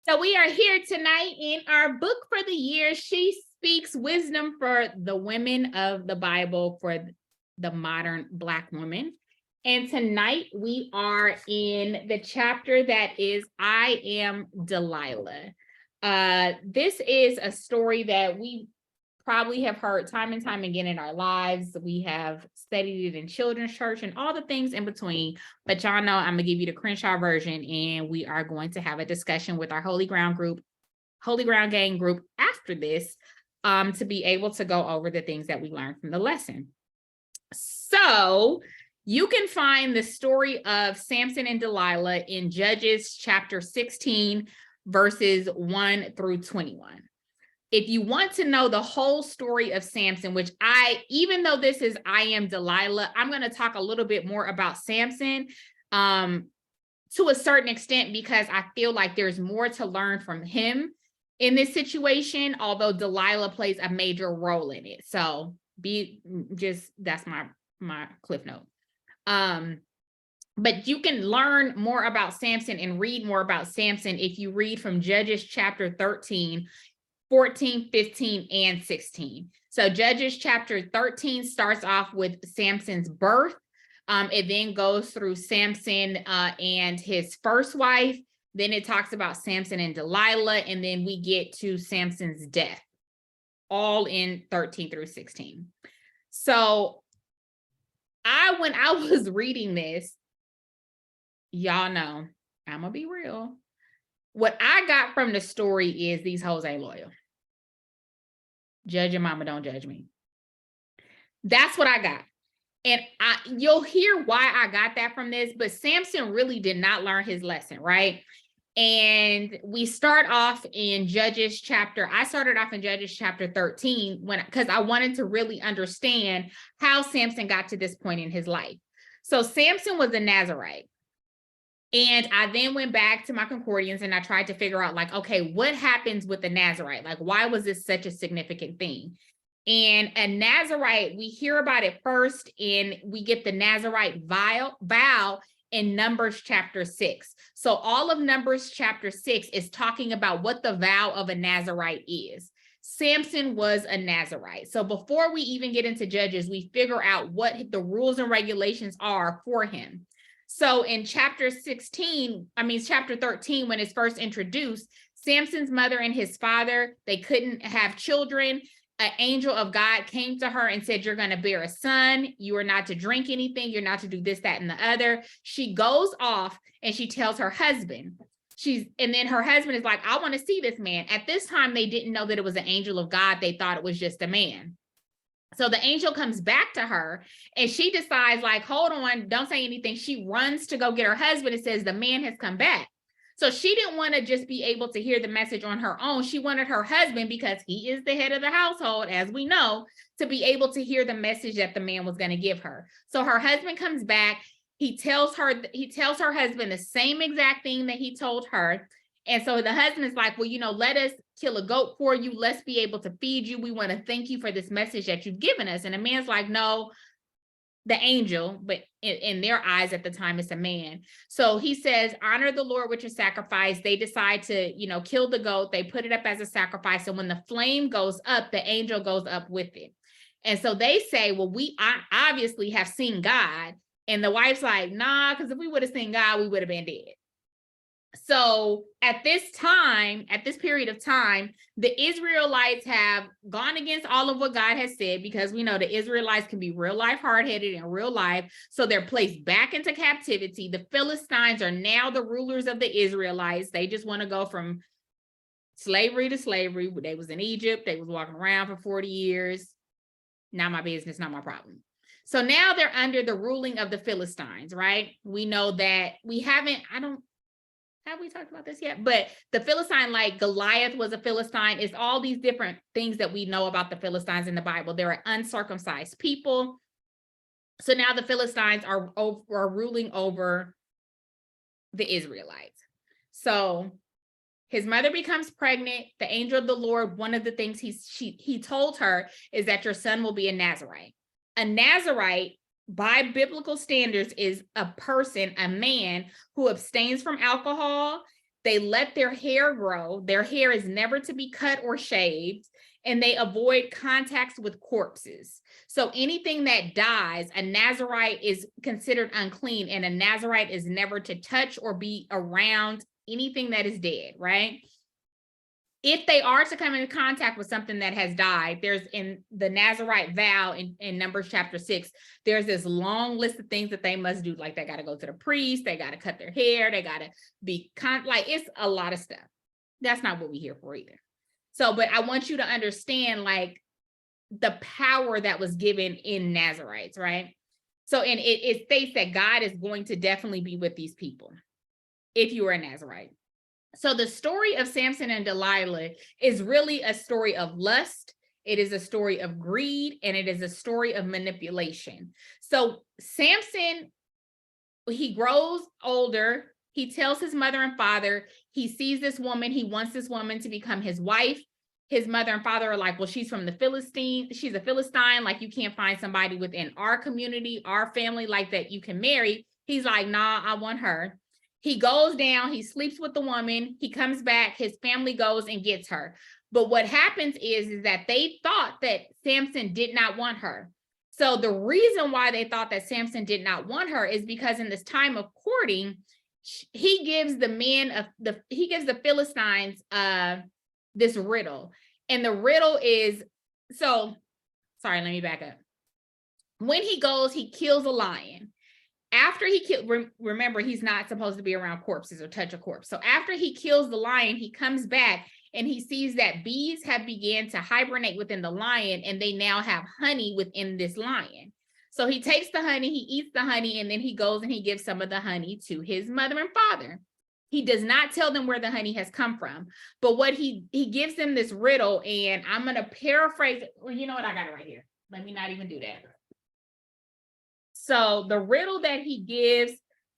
So we are here tonight in our book for the year. She speaks wisdom for the women of the Bible, for the modern Black woman. And tonight we are in the chapter that is I Am Delilah. This is a story that we probably have heard time and time again in our lives. We have studied it in children's church and all the things in between. But y'all know I'm gonna give you the Crenshaw version, and we are going to have a discussion with our Holy Ground Gang group after this, to be able to go over the things that we learned from the lesson. So you can find the story of Samson and Delilah in Judges chapter 16, verses 1 through 21. If you want to know the whole story of Samson, which even though this is I Am Delilah, I'm going to talk a little bit more about Samson to a certain extent, because I feel like there's more to learn from him in this situation, although Delilah plays a major role in it. So that's my cliff note. But you can learn more about Samson and read more about Samson if you read from Judges chapter 13, 14, 15, and 16. So Judges chapter 13 starts off with Samson's birth. It then goes through Samson and his first wife. Then it talks about Samson and Delilah, and then we get to Samson's death, all in 13 through 16. So when I was reading this, y'all know, I'm gonna be real. What I got from the story is these hoes ain't loyal. Judge your mama, don't judge me. That's what I got. And you'll hear why I got that from this, but Samson really did not learn his lesson, right? And we start off in Judges chapter 13 because I wanted to really understand how Samson got to this point in his life. So Samson was a Nazirite. And I then went back to my concordance and I tried to figure out, like, okay, what happens with the Nazirite? Like, why was this such a significant thing? And a Nazirite, we hear about it first, and we get the Nazirite vow in Numbers chapter 6. So all of Numbers chapter 6 is talking about what the vow of a Nazirite is. Samson was a Nazirite. So before we even get into Judges, we figure out what the rules and regulations are for him. So in chapter 13, when it's first introduced, Samson's mother and his father, they couldn't have children. An angel of God came to her and said, you're going to bear a son. You are not to drink anything. You're not to do this, that, and the other. She goes off and she tells her husband. And then her husband is like, I want to see this man. At this time, they didn't know that it was an angel of God. They thought it was just a man. So the angel comes back to her and she decides, like, hold on, don't say anything. She runs to go get her husband and says, the man has come back. So she didn't want to just be able to hear the message on her own. She wanted her husband, because he is the head of the household, as we know, to be able to hear the message that the man was going to give her. So her husband comes back. He tells her husband the same exact thing that he told her. And so the husband is like, well, let us kill a goat for you. Let's be able to feed you. We want to thank you for this message that you've given us. And the man's like, no, the angel, but in their eyes at the time, it's a man. So he says, honor the Lord with your sacrifice. They decide to, kill the goat. They put it up as a sacrifice. And when the flame goes up, the angel goes up with it. And so they say, well, we obviously have seen God. And the wife's like, nah, because if we would have seen God, we would have been dead. So at this period of time, the Israelites have gone against all of what God has said, because we know the Israelites can be real life hard-headed in real life. So they're placed back into captivity. The Philistines are now the rulers of the Israelites. They just want to go from slavery to slavery. They was in Egypt. They was walking around for 40 years. Not my business, not my problem. So now they're under the ruling of the Philistines, right? We know that have we talked about this yet? But the Philistine, like Goliath was a Philistine. It's all these different things that we know about the Philistines in the Bible. They're uncircumcised people. So now the Philistines are ruling over the Israelites. So his mother becomes pregnant. The angel of the Lord, one of the things he told her is that your son will be a Nazirite. A Nazirite by biblical standards is a person, a man who abstains from alcohol. They let their hair grow. Their hair is never to be cut or shaved, and they avoid contacts with corpses. So anything that dies, a Nazirite is considered unclean, and a Nazirite is never to touch or be around anything that is dead, right? If they are to come into contact with something that has died, there's in the Nazirite vow in Numbers chapter 6, there's this long list of things that they must do. Like they got to go to the priest, they got to cut their hair, they got to be like, it's a lot of stuff. That's not what we're here for either. So, but I want you to understand like the power that was given in Nazirites, right? So, and it states that God is going to definitely be with these people if you are a Nazirite. So the story of Samson and Delilah is really a story of lust. It is a story of greed, and it is a story of manipulation. So Samson, he grows older. He tells his mother and father, he sees this woman. He wants this woman to become his wife. His mother and father are like, well, she's from the Philistine. She's a Philistine. Like, you can't find somebody within our community, our family like that you can marry. He's like, nah, I want her. He goes down, he sleeps with the woman, he comes back, his family goes and gets her. But what happens is that they thought that Samson did not want her. So the reason why they thought that Samson did not want her is because in this time of courting, he gives the Philistines this riddle. And the riddle is, so, sorry, let me back up. When he goes, he kills a lion. After he killed, remember, he's not supposed to be around corpses or touch a corpse. So after he kills the lion, he comes back and he sees that bees have began to hibernate within the lion, and they now have honey within this lion. So he takes the honey, he eats the honey, and then he goes and he gives some of the honey to his mother and father. He does not tell them where the honey has come from, but what he gives them this riddle, and I'm going to paraphrase it. Well, you know what? I got it right here. Let me not even do that. So the riddle that he gives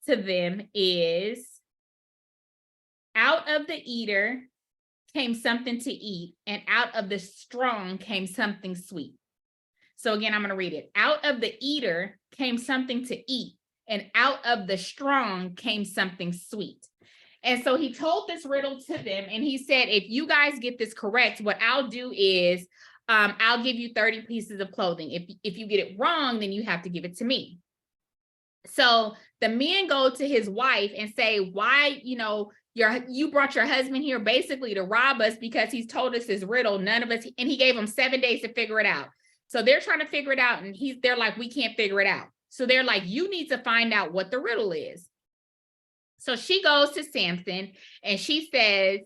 to them is, out of the eater came something to eat, and out of the strong came something sweet. So again, I'm going to read it. Out of the eater came something to eat, and out of the strong came something sweet. And so he told this riddle to them, and he said, if you guys get this correct, what I'll do is I'll give you 30 pieces of clothing. If you get it wrong, then you have to give it to me. So the men go to his wife and say, why, you brought your husband here basically to rob us because he's told us his riddle. None of us, and he gave them 7 days to figure it out. So they're trying to figure it out, and they're like, we can't figure it out. So they're like, you need to find out what the riddle is. So she goes to Samson and she says,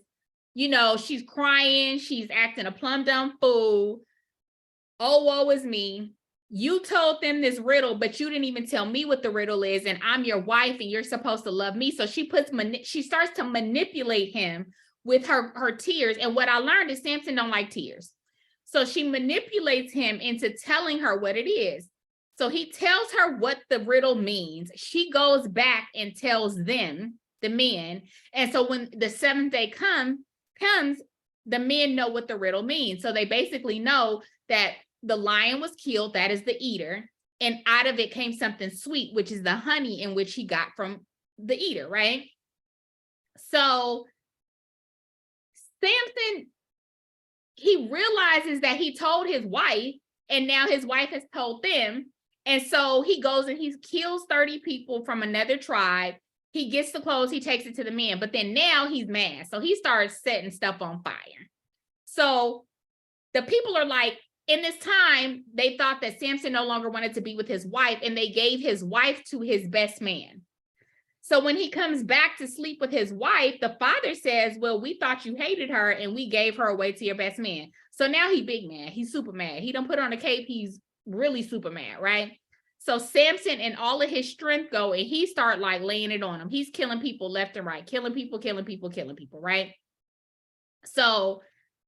she's crying. She's acting a plumb dumb fool. Oh, woe is me. You told them this riddle, but you didn't even tell me what the riddle is. And I'm your wife and you're supposed to love me. So she starts to manipulate him with her tears. And what I learned is Samson don't like tears. So she manipulates him into telling her what it is. So he tells her what the riddle means. She goes back and tells them, the men. And so when the 7th day comes, the men know what the riddle means. So they basically know that the lion was killed, that is the eater, and out of it came something sweet, which is the honey in which he got from the eater, right? So Samson, he realizes that he told his wife, and now his wife has told them. And so he goes and he kills 30 people from another tribe. He gets the clothes, he takes it to the men, but then now he's mad. So he starts setting stuff on fire. So the people are like, in this time, they thought that Samson no longer wanted to be with his wife, and they gave his wife to his best man. So when he comes back to sleep with his wife, the father says, well, we thought you hated her and we gave her away to your best man. So now he big mad. He's super mad. He don't put on a cape. He's really super mad, right? So Samson and all of his strength go, and he start like laying it on him. He's killing people left and right, killing people, right? So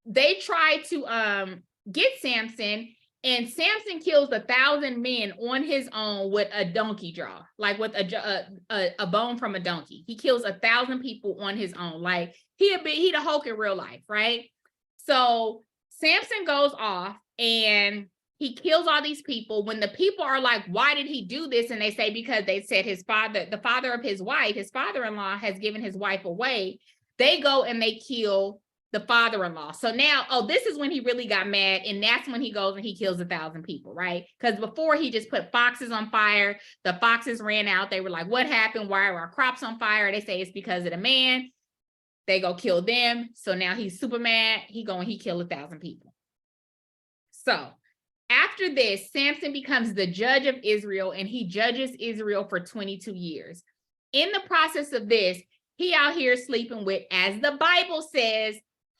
they try to get Samson, and Samson kills 1,000 men on his own with a donkey jaw, like with a bone from a donkey. He kills 1,000 people on his own. Like he the Hulk in real life, right? So Samson goes off, and He kills all these people. When the people are like, why did he do this? And they say, because they said his father, the father of his wife, his father-in-law has given his wife away. They go and they kill the father-in-law. So now, oh, this is when he really got mad. And that's when he goes and he kills 1,000 people, right? Because before he just put foxes on fire. The foxes ran out. They were like, what happened? Why are our crops on fire? They say it's because of the man. They go kill them. So now he's super mad. He killed 1,000 people. So after this, Samson becomes the judge of Israel, and he judges Israel for 22 years. In the process of this, he out here sleeping with, as the Bible says,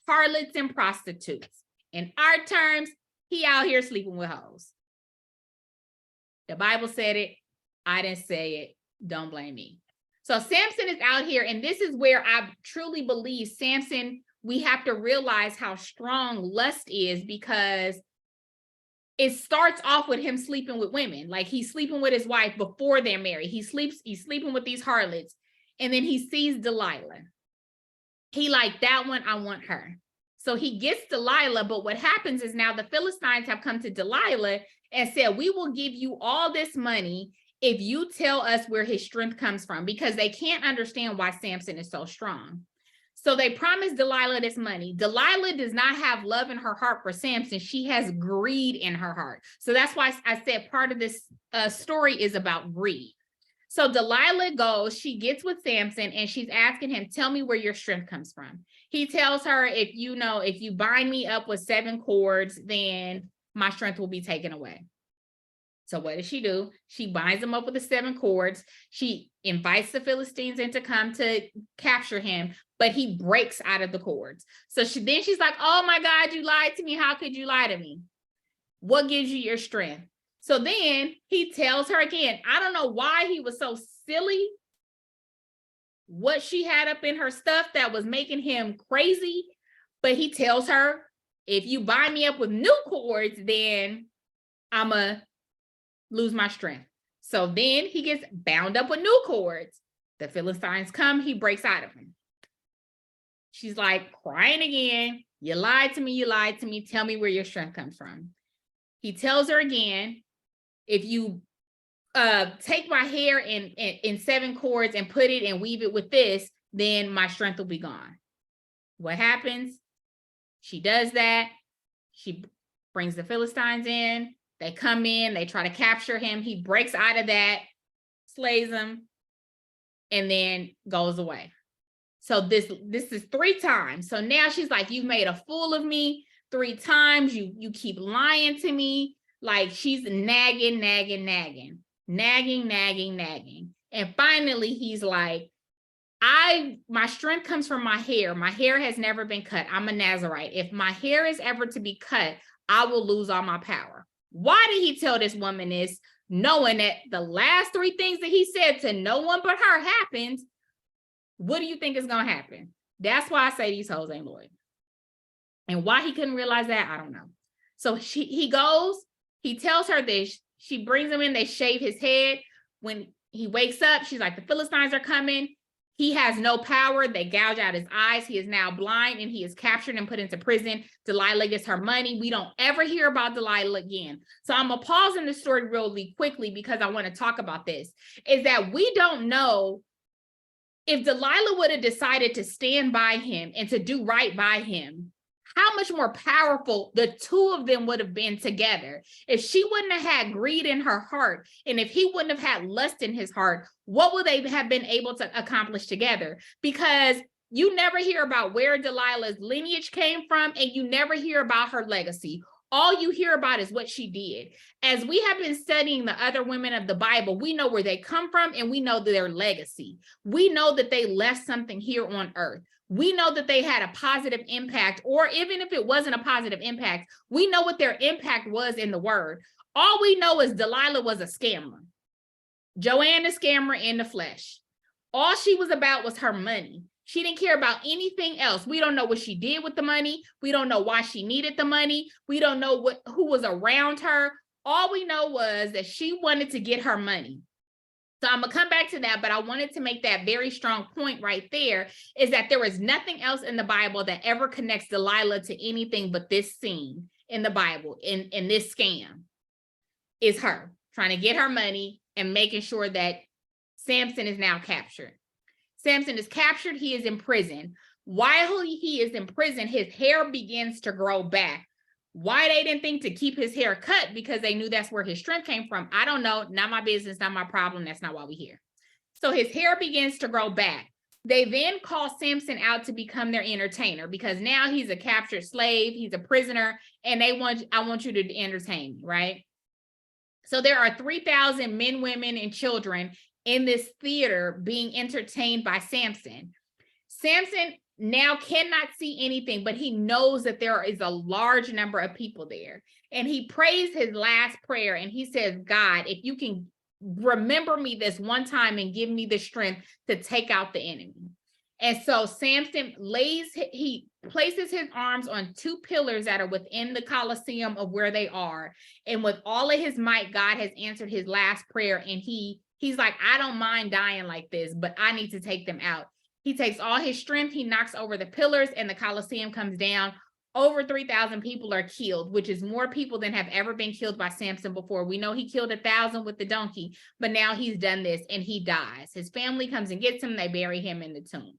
harlots and prostitutes. In our terms, he out here sleeping with hoes. The Bible said it. I didn't say it. Don't blame me. So Samson is out here, and this is where I truly believe Samson, we have to realize how strong lust is, because it starts off with him sleeping with women. Like, he's sleeping with his wife before they're married. He's sleeping with these harlots. And then he sees Delilah. He like, that one, I want her. So he gets Delilah. But what happens is now the Philistines have come to Delilah and said, we will give you all this money if you tell us where his strength comes from, because they can't understand why Samson is so strong. So they promised Delilah this money. Delilah does not have love in her heart for Samson. She has greed in her heart. So that's why I said part of this story is about greed. So Delilah goes, she gets with Samson, and she's asking him, tell me where your strength comes from. He tells her, if you bind me up with 7 cords, then my strength will be taken away. So what does she do? She binds him up with the 7 cords. She invites the Philistines in to come to capture him, but he breaks out of the cords. So she's like, oh my God, you lied to me. How could you lie to me? What gives you your strength? So then he tells her again, I don't know why he was so silly, what she had up in her stuff that was making him crazy, but he tells her, if you bind me up with new cords, then I'ma lose my strength. So then he gets bound up with new cords. The Philistines come, he breaks out of them. She's like crying again. You lied to me, you lied to me. Tell me where your strength comes from. He tells her again, if you take my hair in 7 cords and put it and weave it with this, then my strength will be gone. What happens? She does that. She brings the Philistines in. They come in, they try to capture him. He breaks out of that, slays them, and then goes away. So this is 3 times. So now she's like, you've made a fool of me 3 times. You keep lying to me. Like, she's nagging. And finally he's like, my strength comes from my hair. My hair has never been cut. I'm a Nazarite. If my hair is ever to be cut, I will lose all my power. Why did he tell this woman this, knowing that the last 3 things that he said to no one but her happened? What do you think is going to happen? That's why I say these hoes ain't loyal. And why he couldn't realize that, I don't know. So he goes, he tells her this, she brings him in, they shave his head. When he wakes up, she's like, the Philistines are coming. He has no power. They gouge out his eyes. He is now blind, and he is captured and put into prison. Delilah gets her money. We don't ever hear about Delilah again. So I'm going to pause in the story really quickly, because I want to talk about this, is that we don't know if Delilah would have decided to stand by him and to do right by him, how much more powerful the 2 of them would have been together. If she wouldn't have had greed in her heart, and if he wouldn't have had lust in his heart, what would they have been able to accomplish together? Because you never hear about where Delilah's lineage came from, and you never hear about her legacy. All you hear about is what she did. As we have been studying the other women of the Bible, we know where they come from, and we know their legacy. We know that they left something here on earth. We know that they had a positive impact, or even if it wasn't a positive impact, we know what their impact was in the word. All we know is Delilah was a scammer. Joanne, the scammer in the flesh. All she was about was her money. She didn't care about anything else. We don't know what she did with the money. We don't know why she needed the money. We don't know who was around her. All we know was that she wanted to get her money. So I'm going to come back to that, but I wanted to make that very strong point right there, is that there is nothing else in the Bible that ever connects Delilah to anything but this scene. in the Bible in this scam is her trying to get her money and making sure that Samson is now captured. Samson is captured. He is in prison. While he is in prison, his hair begins to grow back. Why they didn't think to keep his hair cut, because they knew that's where his strength came from, I don't know. Not my business, not my problem. That's not why we're here. So his hair begins to grow back. They then call Samson out to become their entertainer, because now he's a captured slave, he's a prisoner, and I want you to entertain me, right? So there are 3,000 men, women, and children in this theater being entertained by Samson. Samson now cannot see anything, but he knows that there is a large number of people there. And he prays his last prayer and he says, God, if you can remember me this one time and give me the strength to take out the enemy. And so Samson he places his arms on two pillars that are within the Colosseum of where they are. And with all of his might, God has answered his last prayer. And he's like, I don't mind dying like this, but I need to take them out. He takes all his strength, he knocks over the pillars, and the Colosseum comes down. Over 3,000 people are killed, which is more people than have ever been killed by Samson before. We know he killed 1,000 with the donkey, but now he's done this and he dies. His family comes and gets him. They bury him in the tomb.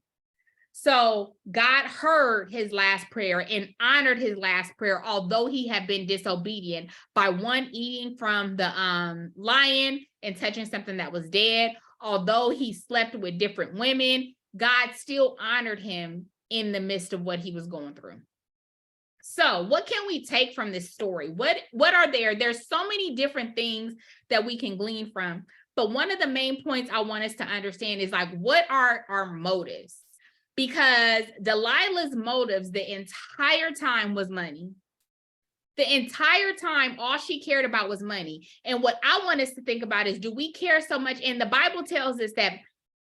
So God heard his last prayer and honored his last prayer, although he had been disobedient by one, eating from the lion and touching something that was dead. Although he slept with different women, God still honored him in the midst of what he was going through. So what can we take from this story? What are there's so many different things that we can glean from, but one of the main points I want us to understand is like, what are our motives? Because Delilah's motives the entire time was money. The entire time, all she cared about was money. And what I want us to think about is, do we care so much? And the Bible tells us that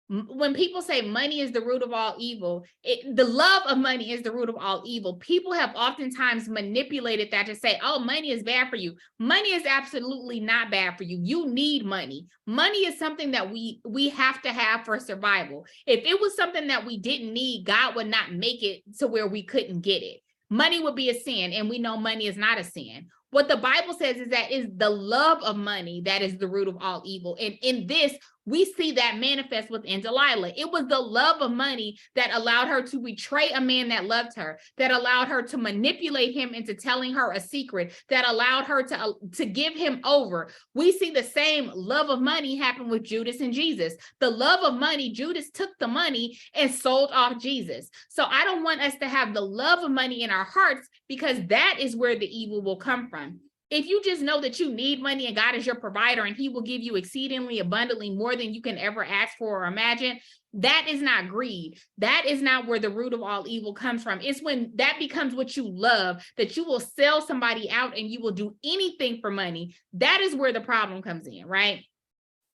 when people say money is the root of all evil, the love of money is the root of all evil. People have oftentimes manipulated that to say, oh, money is bad for you. Money is absolutely not bad for you. You need money. Money is something that we have to have for survival. If it was something that we didn't need, God would not make it to where we couldn't get it. Money would be a sin, and we know money is not a sin. What the Bible says is that is the love of money that is the root of all evil. And in this, we see that manifest within Delilah. It was the love of money that allowed her to betray a man that loved her, that allowed her to manipulate him into telling her a secret, that allowed her to give him over. We see the same love of money happen with Judas and Jesus. The love of money, Judas took the money and sold off Jesus. So I don't want us to have the love of money in our hearts, because that is where the evil will come from. If you just know that you need money and God is your provider and he will give you exceedingly abundantly more than you can ever ask for or imagine, that is not greed. That is not where the root of all evil comes from. It's when that becomes what you love, that you will sell somebody out and you will do anything for money. That is where the problem comes in, right?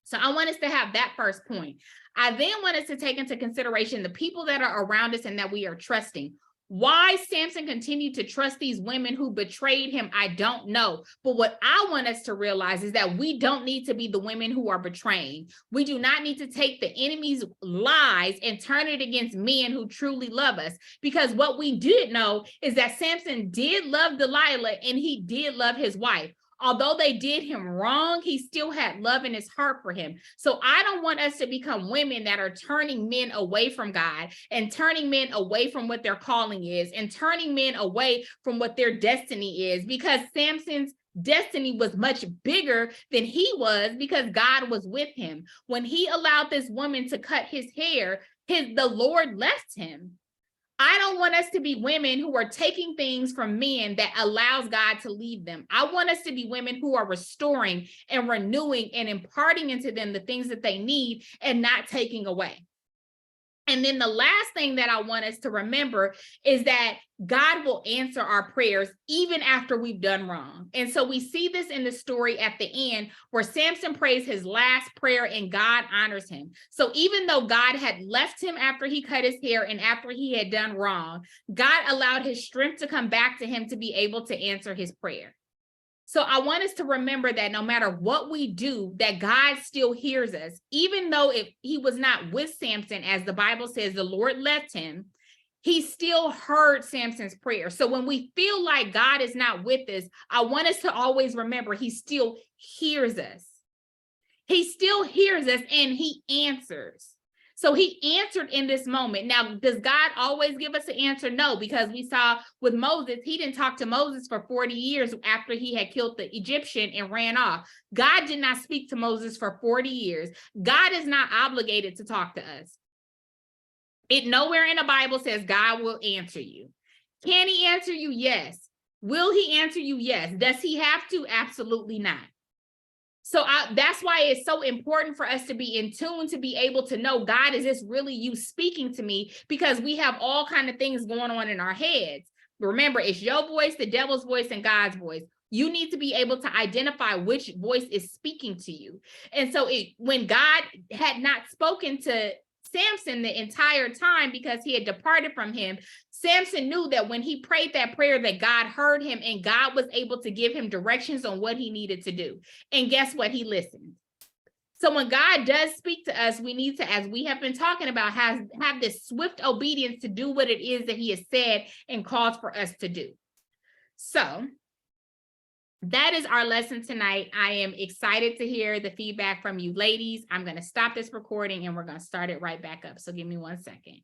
So I want us to have that first point. I then want us to take into consideration the people that are around us and that we are trusting. Why Samson continued to trust these women who betrayed him, I don't know. But what I want us to realize is that we don't need to be the women who are betraying. We do not need to take the enemy's lies and turn it against men who truly love us. Because what we did know is that Samson did love Delilah and he did love his wife. Although they did him wrong, he still had love in his heart for him. So I don't want us to become women that are turning men away from God and turning men away from what their calling is and turning men away from what their destiny is, because Samson's destiny was much bigger than he was, because God was with him. When he allowed this woman to cut his hair, the Lord left him. I don't want us to be women who are taking things from men that allows God to lead them. I want us to be women who are restoring and renewing and imparting into them the things that they need and not taking away. And then the last thing that I want us to remember is that God will answer our prayers even after we've done wrong. And so we see this in the story at the end where Samson prays his last prayer and God honors him. So even though God had left him after he cut his hair and after he had done wrong, God allowed his strength to come back to him to be able to answer his prayer. So I want us to remember that no matter what we do, that God still hears us. Even though if he was not with Samson, as the Bible says, the Lord left him, he still heard Samson's prayer. So when we feel like God is not with us, I want us to always remember he still hears us. He still hears us and he answers. So he answered in this moment. Now, does God always give us an answer? No, because we saw with Moses, he didn't talk to Moses for 40 years after he had killed the Egyptian and ran off. God did not speak to Moses for 40 years. God is not obligated to talk to us. It nowhere in the Bible says God will answer you. Can he answer you? Yes. Will he answer you? Yes. Does he have to? Absolutely not. So that's why it's so important for us to be in tune, to be able to know, God, is this really you speaking to me? Because we have all kinds of things going on in our heads. Remember, it's your voice, the devil's voice, and God's voice. You need to be able to identify which voice is speaking to you. And so when God had not spoken to Samson the entire time because he had departed from him, Samson knew that when he prayed that prayer that God heard him and God was able to give him directions on what he needed to do. And guess what? He listened. So when God does speak to us, we need to, as we have been talking about, have this swift obedience to do what it is that he has said and called for us to do. So that is our lesson tonight. I am excited to hear the feedback from you ladies. I'm going to stop this recording and we're going to start it right back up. So give me 1 second.